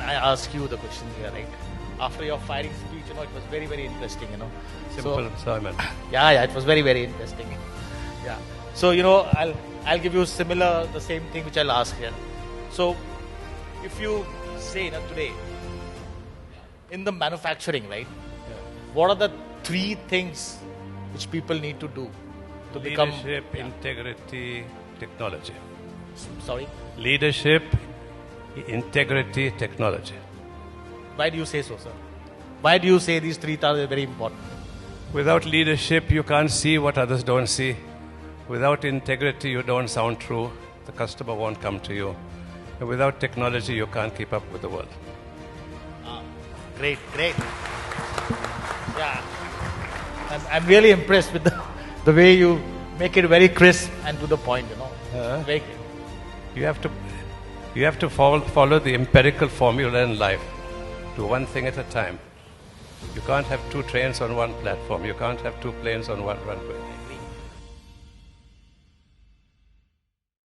I ask you the question here, right? After your firing speech, it was very, very interesting, Simple sermon. Yeah, it was very, very interesting. Yeah. So, I'll give you the same thing which I'll ask here. So, if you say today, in the manufacturing, right? Yeah. What are the 3 things which people need to do to become... Leadership, integrity, technology. Sorry? Leadership, integrity, technology. Why do you say so, sir? Why do you say these 3 are very important? Without leadership, you can't see what others don't see. Without integrity, you don't sound true. The customer won't come to you. And without technology, you can't keep up with the world. Great. Yeah. I'm really impressed with the way you make it very crisp and to the point, Very good. You have to follow the empirical formula in life. Do one thing at a time. You can't have 2 trains on one platform. You can't have 2 planes on one runway.